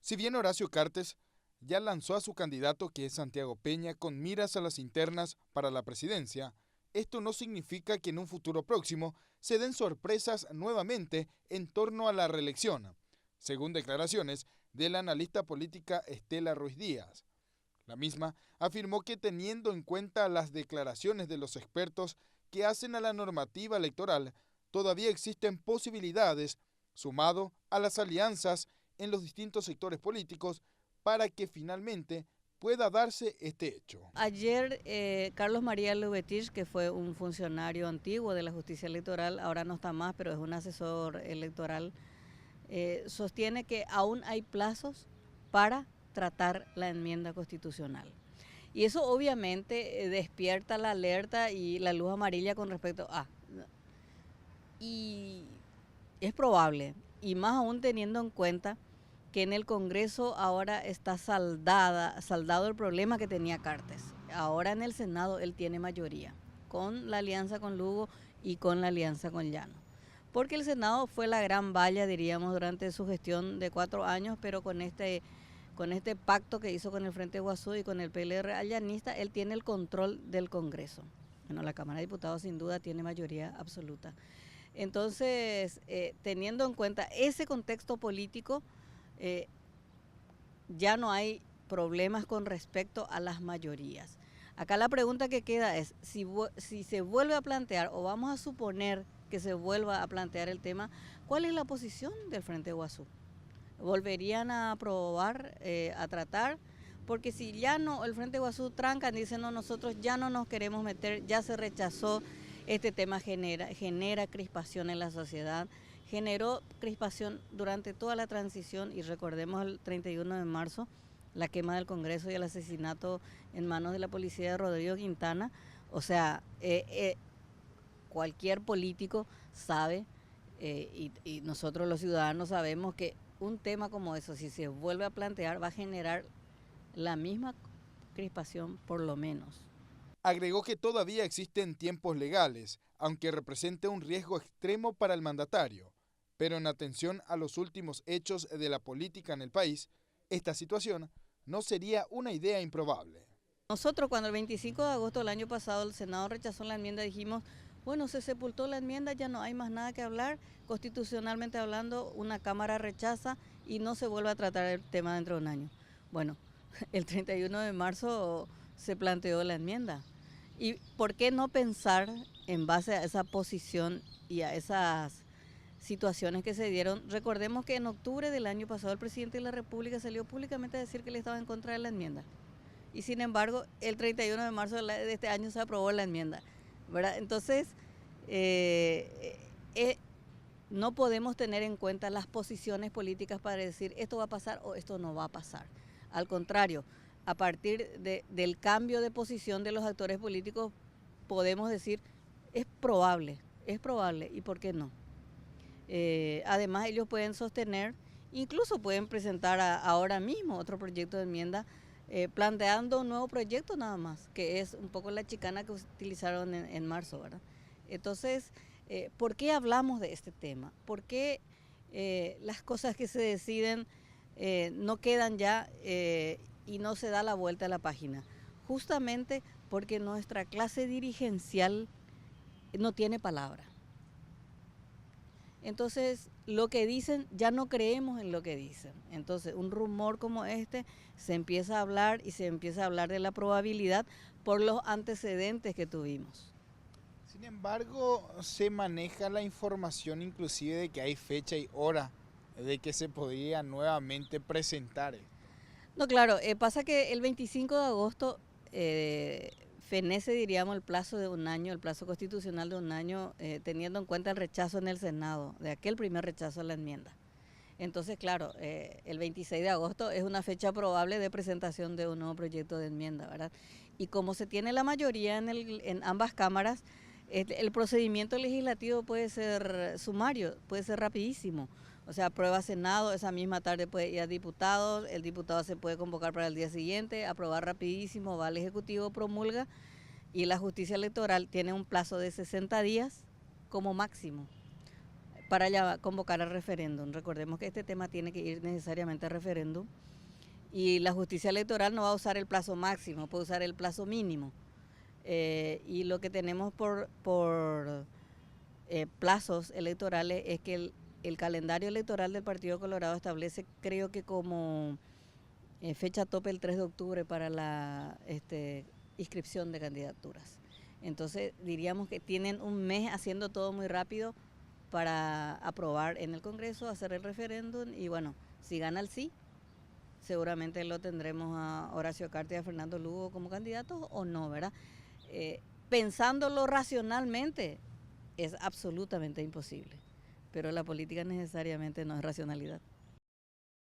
Si bien Horacio Cartes ya lanzó a su candidato, que es Santiago Peña, con miras a las internas para la presidencia, esto no significa que en un futuro próximo se den sorpresas nuevamente en torno a la reelección, según declaraciones de la analista política Estela Ruiz Díaz. La misma afirmó que, teniendo en cuenta las declaraciones de los expertos que hacen a la normativa electoral, todavía existen posibilidades, sumado a las alianzas en los distintos sectores políticos, para que finalmente pueda darse este hecho. Ayer Carlos María Lubetich, que fue un funcionario antiguo de la justicia electoral, ahora no está más, pero es un asesor electoral, sostiene que aún hay plazos para tratar la enmienda constitucional. Y eso obviamente despierta la alerta y la luz amarilla con respecto a... Y es probable, y más aún teniendo en cuenta que en el Congreso ahora está saldado el problema que tenía Cartes. Ahora en el Senado él tiene mayoría, con la alianza con Lugo y con la alianza con Llano. Porque el Senado fue la gran valla, diríamos, durante su gestión de 4 años, pero con este pacto que hizo con el Frente Guasú y con el PLR allanista, él tiene el control del Congreso. Bueno, la Cámara de Diputados sin duda tiene mayoría absoluta. Entonces, teniendo en cuenta ese contexto político, ya no hay problemas con respecto a las mayorías. Acá la pregunta que queda es, si se vuelve a plantear, o vamos a suponer que se vuelva a plantear el tema, ¿cuál es la posición del Frente Guasú? ¿Volverían a aprobar, a tratar? Porque si ya no, el Frente Guasú trancan, dicen, no, nosotros ya no nos queremos meter, ya se rechazó, este tema genera crispación en la sociedad, generó crispación durante toda la transición, y recordemos el 31 de marzo, la quema del Congreso y el asesinato en manos de la policía de Rodrigo Quintana. O sea, cualquier político sabe, y nosotros los ciudadanos sabemos, que un tema como eso, si se vuelve a plantear, va a generar la misma crispación por lo menos. Agregó que todavía existen tiempos legales, aunque represente un riesgo extremo para el mandatario. Pero en atención a los últimos hechos de la política en el país, esta situación no sería una idea improbable. Nosotros, cuando el 25 de agosto del año pasado el Senado rechazó la enmienda, dijimos, bueno, se sepultó la enmienda, ya no hay más nada que hablar, constitucionalmente hablando, una Cámara rechaza y no se vuelve a tratar el tema dentro de un año. Bueno, el 31 de marzo se planteó la enmienda. ¿Y por qué no pensar en base a esa posición y a esas situaciones que se dieron? Recordemos que en octubre del año pasado el presidente de la República salió públicamente a decir que él estaba en contra de la enmienda. Y sin embargo, el 31 de marzo de este año se aprobó la enmienda, ¿verdad? Entonces, no podemos tener en cuenta las posiciones políticas para decir esto va a pasar o esto no va a pasar. Al contrario, a partir del cambio de posición de los actores políticos, podemos decir es probable, ¿y por qué no? Además, ellos pueden sostener, incluso pueden presentar ahora mismo otro proyecto de enmienda, planteando un nuevo proyecto nada más, que es un poco la chicana que utilizaron en marzo, ¿verdad? Entonces, ¿por qué hablamos de este tema? ¿Por qué las cosas que se deciden no quedan ya y no se da la vuelta a la página? Justamente porque nuestra clase dirigencial no tiene palabra. Entonces, lo que dicen, ya no creemos en lo que dicen. Entonces, un rumor como este se empieza a hablar, y se empieza a hablar de la probabilidad por los antecedentes que tuvimos. Sin embargo, se maneja la información inclusive de que hay fecha y hora de que se podría nuevamente presentar. No, claro, pasa que el 25 de agosto fenece, diríamos, el plazo de un año, el plazo constitucional de un año, teniendo en cuenta el rechazo en el Senado, de aquel primer rechazo a la enmienda. Entonces, claro, el 26 de agosto es una fecha probable de presentación de un nuevo proyecto de enmienda, ¿verdad? Y como se tiene la mayoría en ambas cámaras, el procedimiento legislativo puede ser sumario, puede ser rapidísimo. O sea, aprueba Senado, esa misma tarde puede ir a diputados, el diputado se puede convocar para el día siguiente, aprobar rapidísimo, va al Ejecutivo, promulga, y la justicia electoral tiene un plazo de 60 días como máximo para convocar al referéndum. Recordemos que este tema tiene que ir necesariamente a referéndum y la justicia electoral no va a usar el plazo máximo, puede usar el plazo mínimo. Y lo que tenemos por plazos electorales es que el calendario electoral del Partido Colorado establece, creo que como fecha tope el 3 de octubre para la inscripción de candidaturas. Entonces diríamos que tienen un mes haciendo todo muy rápido para aprobar en el Congreso, hacer el referéndum y bueno, si gana el sí, seguramente lo tendremos a Horacio Cartes y a Fernando Lugo como candidatos o no, ¿verdad? Pensándolo racionalmente, es absolutamente imposible, pero la política necesariamente no es racionalidad.